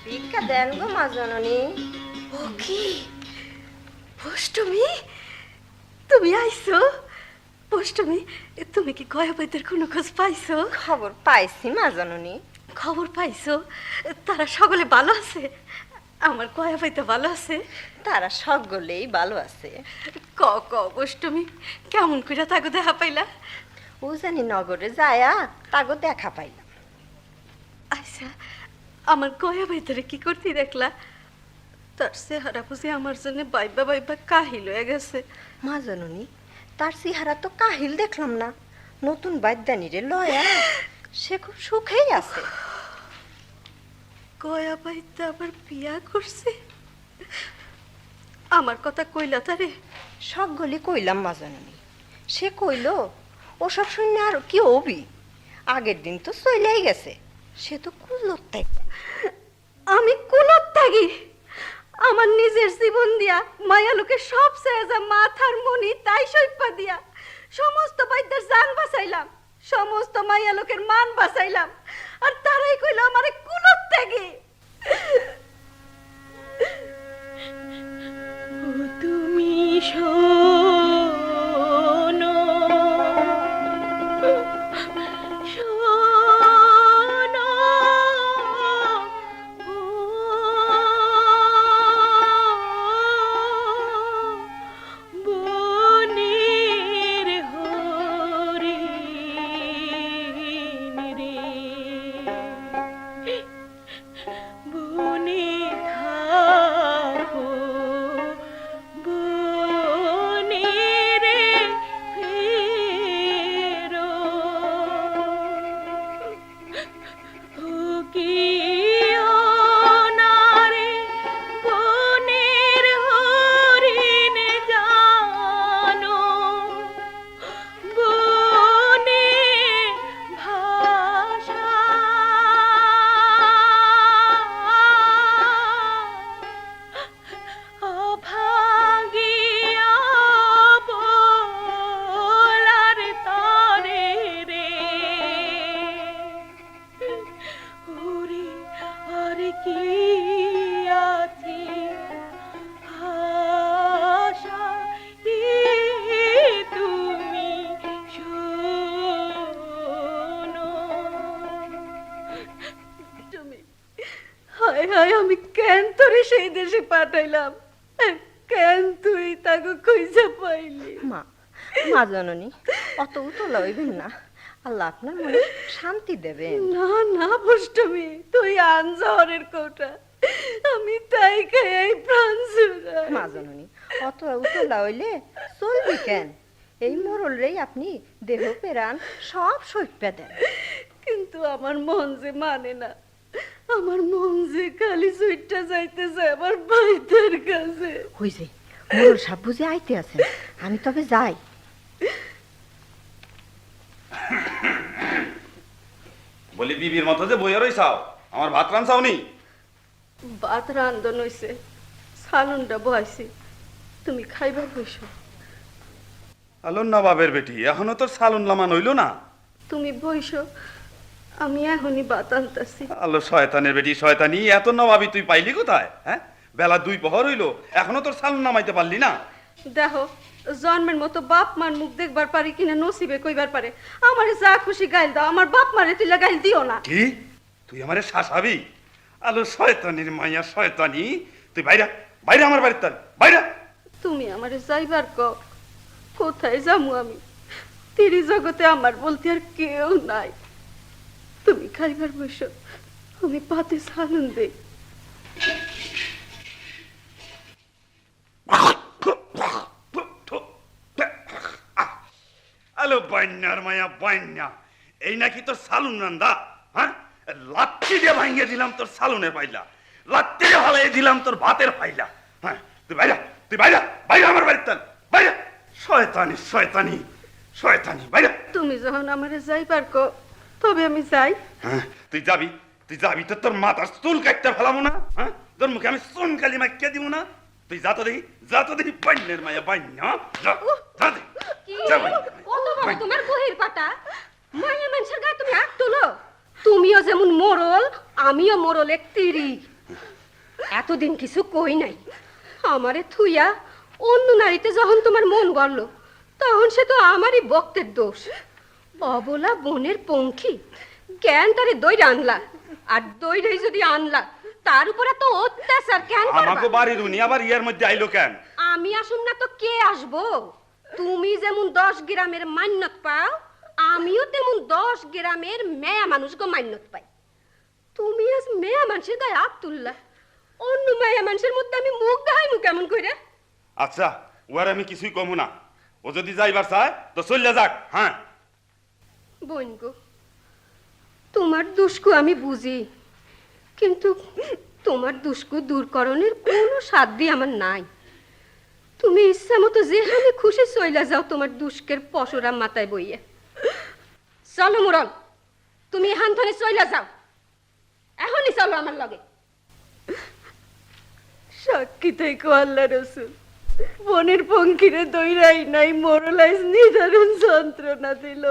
H: ভিক্ষা দেন গো মা জননী।
I: ও কি অষ্টমী, তুমি আইছো? অষ্টমী, তুমি কি গয়াবাইদের কোনো খোঁজ পাইছো?
H: খবর পাইছি মা জননী।
I: খবর পাইছো? তারা সকলে ভালো আছে? আমার গয়াবাইতে ভালো আছে?
H: তারা সকলেই ভালো আছে।
I: ক ক অষ্টমী, কেমন করে তাকে দেখা পাইলা?
H: ও জানি নগরে যায়া তাগো দেখা পাইলাম।
I: আচ্ছা, আমার গয়াবাইদারে কি করতে দেখলা? তার চেহারা বুঝি আমার জন্য বাইবা বাইবা কাহিল হয়ে গেছে।
H: মা জননী, তার চেহারা তো কাহিল দেখলাম না, নতুন বাদ্যানিরে লয়া সে খুব সুখেই আছে।
I: গয়াবাইদা আবার বিয়া করছে? আমার কথা কইলা তারে?
H: সকলি কইলাম মা জননী। সে কইল ওসব শুনে আর কি হবি, আগের দিন তো চলেই গেছে, সে তো কুলত তাই।
I: আমি কুলত থাকি? আমার নিজের জীবন দিয়া মায়া লোকে সব চেয়ে মাথার মনি তাই সইপা দিয়া সমস্ত বাইদার জান বাঁচাইলাম, সমস্ত মায়া লোকের মান বাঁচাইলাম, আর তারাই কইল আমারে কুলত থাকি। তুমি শোনো, শোনো, বনের হরিণ রে, বনে থাকো তোরে সেই দেশে পাঠাইলাম, কেন তুই তাকে খুঁজে পাইলি?
J: মা, মা জননী অত উতলা হইবেন না, আল্লাহ আপনার মনে শান্তি দেবেন।
I: না না পুষ্টমী, তুই আন জহরের কোটা, আমি তাই খাই প্রাণ জুড়াই।
J: মা জননী অত উতলা হইলে চলবি কেন? এই মরল রেই আপনি দেহ পেরান সব সইপা দেন।
I: কিন্তু আমার মন যে মানে না, আমার মন যে খালি সুইটটা যাইতেছে আমার ভাইদের কাছে।
J: হইছে, মরল সাপ বুঝে আইতে আছেন, আমি তবে যাই।
F: বলি বিবির মতো যে বইয়া রইছাও, আমার ভাত রান্সাও নি?
I: ভাত রান্ধন হইছে, সালুনটা বহাইছি, তুমি খাইবার বসো।
F: আলো নবাবের বেটি, এখনো তোর সালুন লামান হইল না?
I: তুমি বইসো, আমি এখনই ভাত আনতাছি।
F: আলো শয়তানের বেটি শয়তানি, এত নবাবি তুই পাইলি কোথায়? হ্যাঁ, বেলা 2 প্রহর হইল, এখনো তোর সালুন নামাইতে পারলি না?
I: দেখো জন্মের মতো বাপ মার মুখ দেখবার পারি কিনা নসিবে কইবার পারে। আমারে যা খুশি গাইল দাও, আমার বাপ মারে তুইলা গাইল দিও না।
F: কি তুই আমারে শাসাবি? আলো শয়তানির মাইয়া শয়তানি, তুই বাইরা বাইরা আমার বাড়ির, তার বাইরা।
I: তুমি আমারে যাইবার কও, কোথায় যামু আমি? তিরি জগতে আমার বলতে আর কেউ নাই। তুমি খাইবার বসো, আমি পাতে সালুন দেই।
F: আলো বান্যার মায়া বান্যা, এই নাকি তোর সালুন রান্দা? হ্যাঁ, লাত্তি দিয়ে ভাঙিয়ে দিলাম তোর সালুনের পাইলা, লাত্তি দিয়ে হালাই দিলাম তোর ভাতের পাইলা। হ্যাঁ, তুই বাইরা, তুই বাইরা বাইরা আমার বাড়ির, তার বাইরা। শয়তানি শয়তানি শয়তানি, বাইরা।
I: তুমি যখন আমারে যাইবার কও, তবে আমি যাই।
F: হ্যাঁ, তুই যাবি, তুই যাবি তো তোর মাথার চুল কাটতে ফেলামো না? হ্যাঁ, তোর মুখে আমি চুন কালি মাইকে দিব না? তুই যা তো দেখি, যা তো দেখি বান্যের মায়া বান্যা, যা যা দেখি, যা বান্যা।
G: কত বড় তোমার গহির পাটা, মায়া মানুষের গায়ে তুমি হাত তুলো। তুমিও যেমন মোরল, আমিও মোরল এক তিরি। এতদিন কিছু কই নাই, আমারে থুইয়া অন্য নারীতে যখন তোমার মন গড়ল, তখন সে তো আমারই বক্তের দোষ। অবলা বনের পঙ্খী, জ্ঞান তারে দইরা আনলা, আর দইরাই যদি আনলা, তার উপরে তো অত্যাচার কেন করবা?
F: আমাকে বাড়ির উনি আবার ইয়ার মধ্যে আইলো কেন?
G: আমি আসুম না তো কে আসবো? তুমি যেমন 10 গ্রামের মান্যত পাও, আমিও তেমন 10 গ্রামের মেয়া মানুষকে মান্যত পাই। তুমি আজ মেয়া মানুষের গায়ে হাত তুললা, অন্য মেয়া মানুষের মধ্যে আমি মুখ দেখাইমু কেমন করে?
F: আচ্ছা, ওর আমি কিছুই কমু না, ও যদি যাইবার চায় তো চলে যাক। হ্যাঁ
G: বোন গো, তোমার দুষ্কু আমি বুঝি, কিন্তু তোমার দুষ্কু দূরকরণের কোনো সাধ্য আমার নাই। তুমি ইচ্ছা মতো যেখানে খুশি চইলা যাও তোমার দুষ্কের পশরা মাথায় বইয়া। চলো মুরল, তুমি এখান থেকে চইলা যাও, এখনই চলো আমার লগে।
I: সাক্ষী থেকে আল্লাহ রসুল, বনের পঙ্খিরে দইরাই নাই, মোরলাইজ নিদারুণ যন্ত্রণা দিল।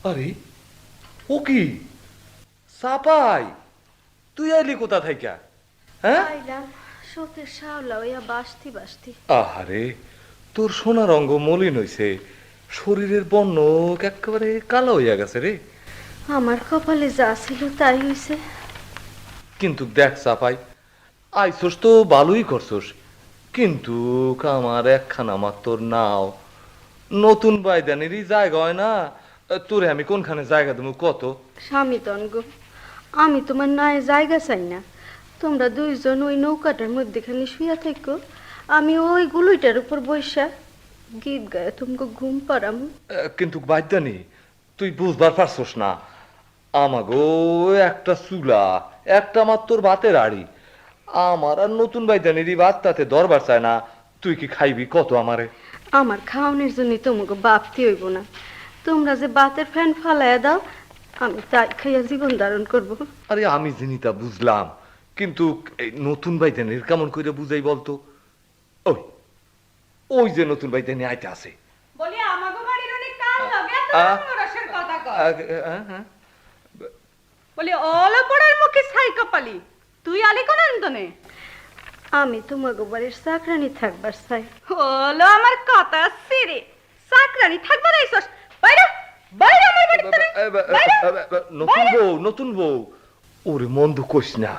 C: আরে ও কি সাপাই, তুই আইলি কোথা থাইকা? হ্যাঁ,
I: আইলাম সতের শাওলা হইয়া বাসতি বাসতি।
C: আহারে, তোর সোনার অঙ্গ মলিন হইছে, শরীরের বর্ণ একেবারে কালো হইয়া গেছে রে।
I: আমার কপালে যা ছিল তাই হইছে।
C: কিন্তু দেখ সাপাই, আইসোস তো ভালোই করছোস, কিন্তু আমার একখানা মাত্র নাও, নতুন বাইদানেরই জায়গা হয় না, তোরে আমি কোনখানে জায়গা দেবো কত?
I: স্বামী তনগো, আমি তোমার নয় জায়গা চাই না। তোমরা দুইজন ওই নৌকাটার মধ্যেখানে শুয়া থাকো, আমি ওই গুলুইটার উপর বৈশা গীত গায়ে তোমাকে ঘুম পাড়াম।
C: কিন্তু বাইদানি, তুই বুঝবার পারছোস না, আমাগো একটা চুলা, একটা মাত্র ভাতের আড়ি, আমার আর নতুন বাইদানেরই ভাত তাতে দরবার চায় না, তুই কি খাইবি কত আমারে?
I: আমার খাওয়ানোর জন্য তোমাকে বাপতি হইব না। তোমরা যে বাতের ফ্যান ফালাইয়া দাও, আমি তাই খাইয়া জীবন ধারণ করবো।
C: আরে আমি জিনিতা বুঝলাম, কিন্তু এই নতুন বাইদানের কেমন করে বুঝাই বলতো? ওই ওই যে নতুন বাইদানি আইতে আছে।
G: বলি আমাগো বাড়ির অনেক কাল লাগে এত
C: আ-
G: রসের কথা কয়।
C: হ্যাঁ,
G: বলি অল পড়ার মুখে ছাই কপালি, তুই আলি কোন আনতনে?
I: আমি তোমাকে বাড়ির চাকরানি থাকবার চাই।
G: হলো আমার কথা সিরে, চাকরানি থাকবা নাইছস, বাইরে বাইরে আমার বাড়ি থেকে, বাইরে।
C: নতুন বউ, নতুন বউ, ওরে মন দুঃখ কইস না,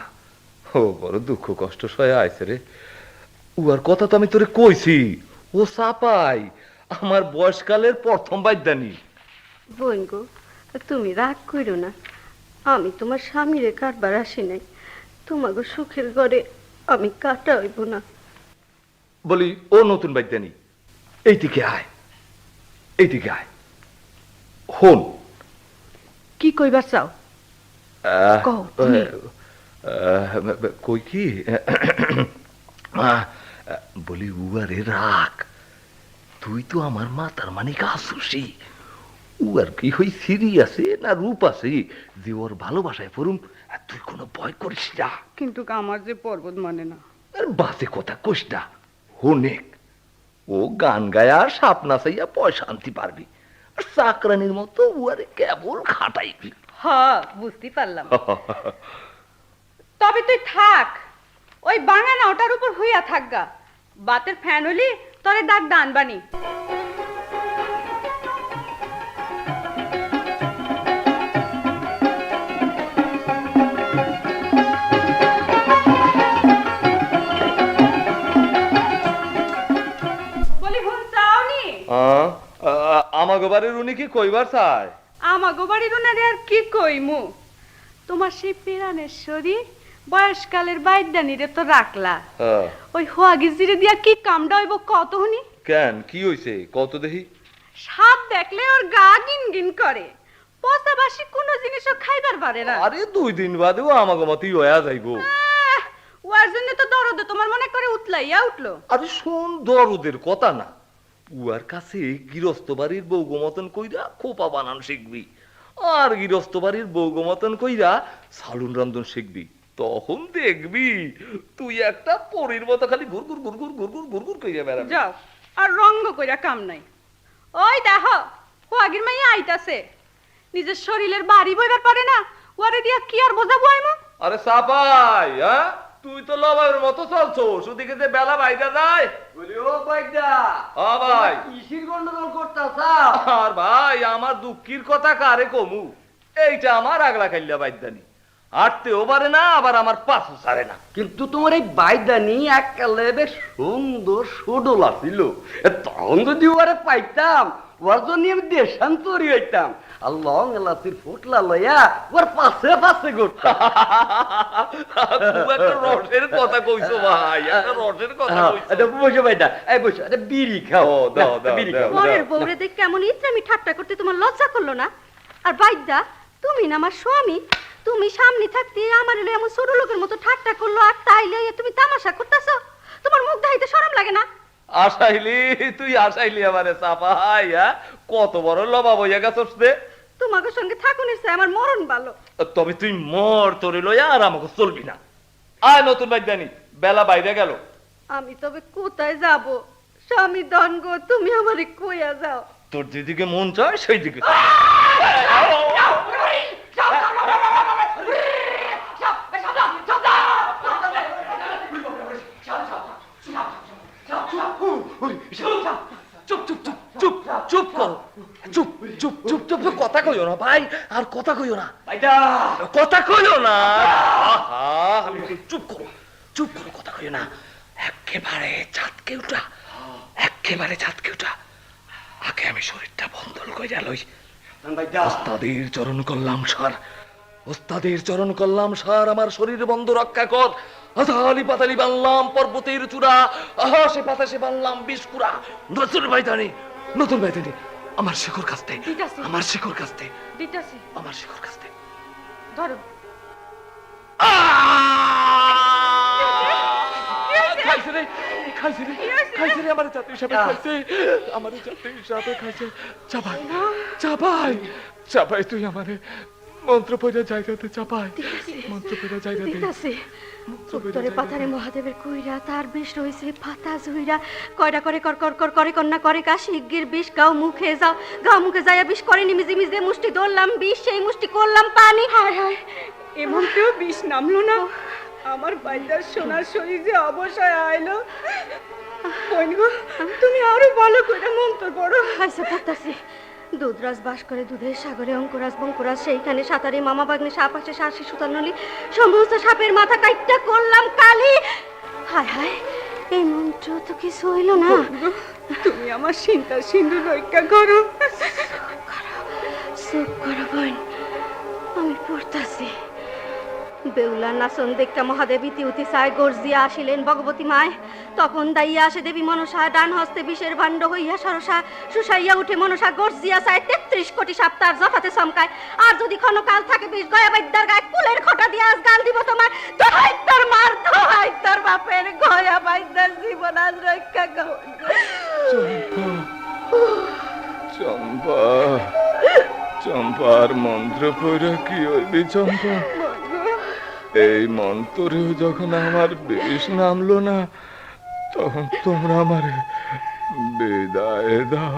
C: ও বড় দুঃখ কষ্ট সয়ে আইছে রে। উয়ার কথা তো আমি তোরে কইছি, ও সাপাই আমার বয়সকালের প্রথম বাইদানি।
I: বোন গো, তুমি রাগ করো না, আমি তোমার স্বামীরে কারবার আসি নাই, তোমাকে সুখের ঘরে আমি কাটা হইব না।
C: বলি ও নতুন বাইদানি, এইদিকে আয়, এইদিকে আয়, হন।
G: কি কইবার চাও? কও, তুমি।
C: কই কি, বলি উয়ারে রাখ, তুই তো আমার মাতার মানিক আসুসি, উয়ার কি হই সিরি আছে না রূপ আছে যে ওর ভালোবাসায় পড়ুম, আর তুই কোনো ভয় করিস না।
G: কিন্তু আমার যে পর্বত মানে না।
C: আর বাসে কথা কইস না, হোনেক ও গান গায়া আর সাপ নাচাইয়া পয়সা আনতে পারবি, আর চাকরানির মতো উয়ারে কেবল খাটাইবি।
G: হ্যাঁ, বুঝতে পারলাম। তবে তুই থাক, ওই বাঙানা ওটার উপর হইয়া থাকগা, বাতের ফ্যান হলি তোরে দাগ দান বানি। বলি হুন চাওনি?
C: আমাগো বাড়ির উনি কি কইবার চায়?
G: আমাগো বাড়ির উনারে আর কি কইমু, তোমার সেই পিরানের শরীর বয়সকালের বাইদানিরে তো রাখলা, ওই হোয়াগিজিরে দিয়া কি কামড়া হইব কত হুনি?
C: কেন কি হইছে কত দেখি?
G: সাপ দেখলে ওর গা গিন গিন করে, পচাবাসি কোন জিনিসও খাইবার পারে না।
C: আরে 2 দিন বাদেও আমাগো মতই হইয়া যাইবো।
G: ওর জন্য তো দরদে তোমার মনে করে উতলাইয়া উঠলো।
C: আরে শুন, দরদের কথা না, উয়ার কাছে গৃহস্থ বাড়ির বউগো মতন কইরা খোপা বানান শিখবি, আর গৃহস্থ বাড়ির বউগো মতন কইরা সালুন রান্ধন শিখবি, তখন দেখবি তুই একটা পরীর মতো খালি গুরগুর গুরগুর গুরগুর গুরগুর কইরা বেড়াবি।
G: যাও, আর রঙ্গ কইরা কাম নাই। ওই দেখো হোয়াগির মাইয়া আইতাছে, নিজের শরীরের বাড়ি বইবার পারে না, ওরে দিয়া কি আর বোঝাবো আইমু?
C: আরে সাপাই, হ্যাঁ তুই তো লবাইয়ের মতো চলছো, ওদিকে যে বেলা বাইদা যায়।
K: বলি ও বাইদা,
C: হ্যাঁ ভাই,
K: কিসির গন্ডগোল করতাছ?
C: আর ভাই আমার দুঃখের কথা কারে কমু, এইটা আমার আগলা খাইলা বাইদানি, হাঁটতেও পারে না, আবার আমার পাশও ছাড়ে না।
K: কিন্তু তোমার এই বাইদানি এককালে বেশ সুন্দর সুডল আছিল, তখন যদি ওরে পাইতাম, ওর জন্য আমি দেশান্তরি হইতাম, আর লং এলাচির ফুটলা লইয়া ওর পাশে পাশে ঘুরতাম।
C: খুব একটা রসের কথা কইছো ভাই, একটা রসের কথা কইছো।
K: বসে বাইদা, এই বসে, একটা বিড়ি খাও।
C: ও, দাও, দাও,
K: বিড়ি
C: দাও।
K: খাও।
I: পরের বউরে দেখে কেমন ইচ্ছামি ঠাট্টা করতে তোমার লজ্জা করলো না? আর বাইদা, তুমি না আমার স্বামী, তুমি সামনে থাকতে আমার এলো এমন ছোট লোকের মতো ঠাট্টা করলো, আর তাই লইয়া তুমি তামাশা করতেছ? তোমার মুখ দেখাইতে শরম লাগে না?
C: আসাইলি তুই, আসাইলি আমারে চাপাই, কত বড় লবা বইয়া গেছস রে।
I: তোমাকে সঙ্গে থাকুন আমার মরণ ভালো।
C: তবে তুই মর তোরে লইয়া, আর আমাকে চলবি না। আয় নতুন বাইদানি, বেলা বাইরে গেল।
I: আমি তবে কোথায় যাব? স্বামী দনগো, তুমি আমারে কইয়া যাও।
C: তোর যেদিকে মন চায় সেই দিকে। চুপ চুপ চুপ চুপ, কথা কইও না ভাই, আর কথা কইও না,
K: ভাইটা
C: কথা কইও না। আহা, আমি বলি চুপ করো, চুপ করো, কথা কইও না। একেবারে চাঁদকে উঠা, একেবারে চাঁদকে উঠা। আগে আমি শরীরটা বন্ধল কইরা লই।
K: ভাইটা
C: ওস্তাদের চরণ করলাম সার, ওস্তাদের চরণ করলাম সার, আমার শরীর বন্ধ রক্ষা কর। আতালি পাতালি বানলাম পর্বতের চূড়া, আহা সে বাতাসে বানলাম বিস্কুরা। নতুন বাইদানি, নতুন বাইদানি, আমার শিকড় কাস্তে,
I: দিতাছি।
C: আমার শিকড় কাস্তে,
I: দিতাছি,
C: আমার শিকড় কাস্তে।
I: ধরো।
C: খাইছে রে, খাইছে রে, খাইছে রে, আমার জাতীয় সাপে খাইছে, আমার জাতীয় সাপে খাইছে। চাপাই, চাপাই, চাপাই, তুই আমারে মন্ত্র পড়া জায়গাতে চাপাই, মন্ত্র পড়া জায়গাতে।
I: দিতাছি। উত্তরে পাথারে মহাদেবের কইরা, তার বিষ রয়েছে ফাতা জুইরা, কয়টা করে কর কর কর করে কন্যা করে কা, শিগগির বিষ গাও মুখে যাও, গাও মুখে যাইয়া বিষ করে নিমিজে মিজে মুষ্টি ধরলাম বিষ, সেই মুষ্টি করলাম পানি। হায় হায়, এমন কেউ বিষ নামলো না, আমার বাইদার সোনার শরীর যে অবসায় আইলো। বোন গো, তুমি আরো ভালো করে মন্ত্র পড়ো। আচ্ছা পড়তাছি। দুধরাজ বাস করে দুধের সাগরে, অঙ্কুরাজ বঙ্কুরাজ সেইখানে সাঁতারে, মামা বাগনে সাপ আসে শাসি সুতানলি, সমস্ত সাপের মাথা কাইটটা করলাম কালি। হায় হায়, এই মন্ত্র তো কিছু হইল না। তুমি আমার চিন্তা সিন্ধু রক্ষা করো। চুপ করো বোন, আমি পড়তাছি। বেউলা নাচন দেখটা মহাদেব ইতিউতি চায় গর্জিয়া আসিলেন ভগবতী মায়, তখন দাইয়া আসে দেবী মনসা, ডান হস্তে বিষের ভাণ্ড হইয়া সরসা, সুসাইয়া উঠে মনসা গর্জিয়া চায় 33 কোটি সাপ তার জটাতে চমকায়। আর যদি ক্ষণকাল থাকে বিষ গয়া বাইদ্যার গায়ে কুলের খোটা দিয়ে আজ গাল দিব তোমার, দোহাই তোর মার, দোহাই তোর বাপের, গয়া বাইদ্যার জীবন আজ রক্ষা কর।
F: চম্পা, চম্পার মন্ত্র পড়া কি হইবি চম্পা? এই মন্ত্রেও যখন আমার বিষ নামলো না, তখন তোমরা আমারে বিদায় দাও।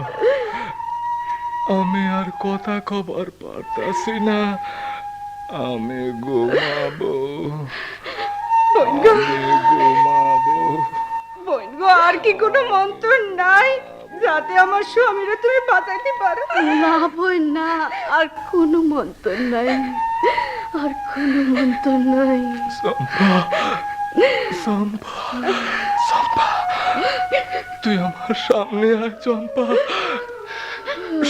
F: আমি আর কথা কবার পারতাছি না, আমি ঘুমাবো, আমি ঘুমাবো।
I: বোন গো, আর কি কোনো মন্ত্র নাই যাতে আমার স্বামীরে তুমি বাঁচাইতে পারো? না বোন না, আর কোনো মন্ত্র নাই, আর কোনো মন্ত্র নাই।
F: চম্পা, চম্পা, চম্পা, তুই আমার সামনে আয় চম্পা।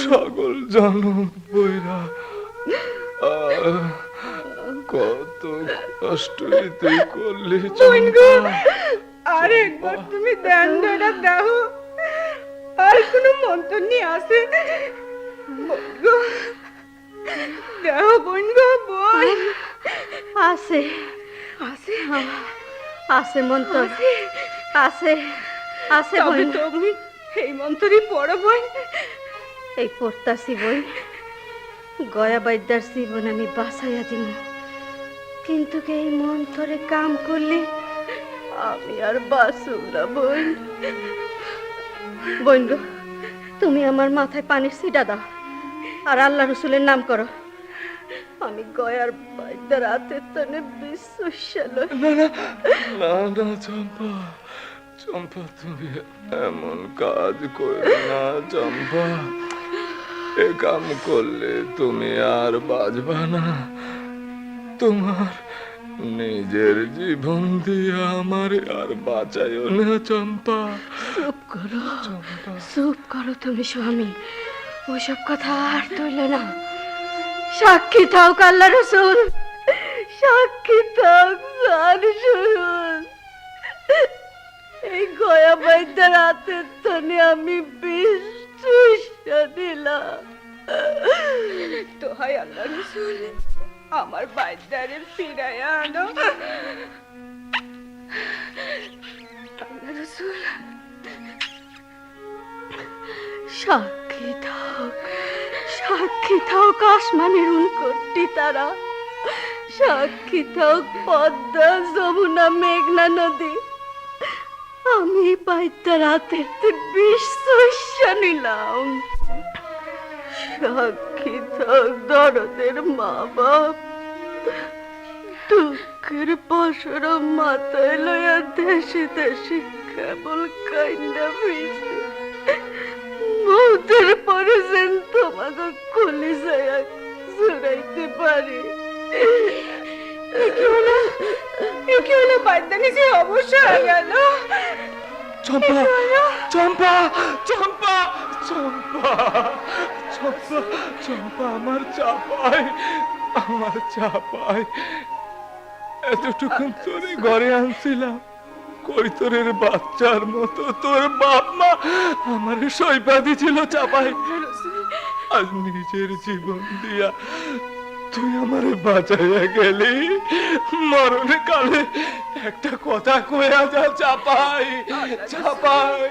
F: সকল জনম বইরা কত কষ্ট তুই করলি চম্পা।
I: আর একবার তুমি ধ্যান ধরে দেখো, আর কোনো মন্ত্র নিয়ে আসে? দেখো বোন গো, বোন আছে, আছে, আছে মন্ত্র, আছে, আছে বোন। তুমি এই মন্ত্রই পড়ো বোন। এই পড়তাছি বোন। গয়া বাইদ্যার জীবন আমি বাঁচাইয়া দিব, কিন্তু এই মন্ত্রে কাম করলে আমি আর বাঁচব না বোন। বোন গো, তুমি আমার মাথায় পানির ছিটা দাও, আর আল্লাহ রসুলের নাম করো। আমি গয়ার বাইদ্যার হাতের তনে বিশ্বাস।
F: না না না না চম্পা, চম্পা তুমি এমন কাজ করো না চম্পা। এ কাম করলে তুমি আর বাঁচবা না, তোমার নিজের জীবন দিয়ে আমার আর বাঁচাইও না চম্পা।
I: চুপ করো, চুপ করো তুমি স্বামী, ওইসব কথা আর তুইলে না। সাক্ষী থাও আল্লাহ রসুল, সাক্ষী থাও রসুল। এই গয়া বাইদ্যার হাতের তনে আমি বিষ চুষা দিলাম। দোহাই আল্লাহ রসুল, আমার বাইদ্যারের ফিরাইয়া আনো। আল্লাহ রসুল, সাক্ষী থাক, সাক্ষী থাক আসমানের উনকোটি তারা, সাক্ষী থাক পদ্মা যমুনা মেঘনা নদী। আমি বাইদ্যার হাতের বিষ চুষা নিলাম। সাক্ষী থাক দরদের মা বাপ, দুঃখের বসরা মাথায় লইয়া দেশে দেশে কেবল কাইন্দা ভিজে মৌতের পরে যেন তোমাকে কলিজায় জড়াইতে পারে। কি হলো বাইদানি যে অবশ্য হয়ে গেল।
C: চম্পা চম্পা চম্পা চম্পা চম্পা চম্পা আমার চাপায় এতটুকুন তোরে ঘরে আনছিলাম কৈতরের বাচ্চার মতো, তোর বাপ মা আমার সইপা দিছিল চাপাই। আজ নিজের জীবন দিয়া তুই আমারে বাঁচাইয়া গেলি, মরণে কালে একটা কথা কয়া যা চাপাই চাপাই।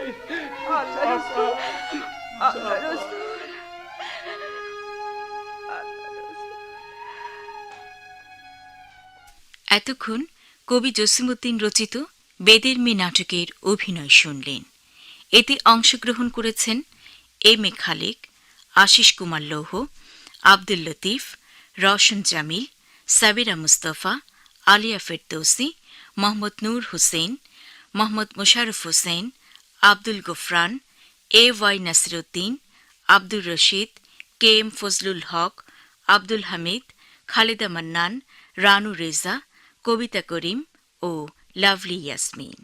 A: এতক্ষণ কবি জসিমউদ্দিন রচিত বেদের মেয়ে নাটকের অভিনয় শুনলেন। এতে অংশগ্রহণ করেছেন M A Khalek, Ashis Kumar Louha, Abdul Latif, Rowshan Jamil, Sabira Mustafa, Alia Ferdousi, Mohammad Nur Hossain, Mohammad Mosharraf Hossain, Abdul Gofran, A Y Nasiruddin, Abdur Rashid, K M Fazlul Haque, Abdul Hamid, Khaleda Mannan, Ranu Reza, Kabita Karim ও লাভলি ইয়াসমিন।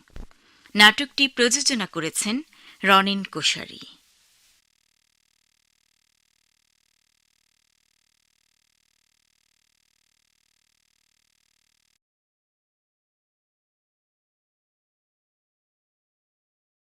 A: নাটকটি প্রযোজনা করেছেন রনিন কোশারি।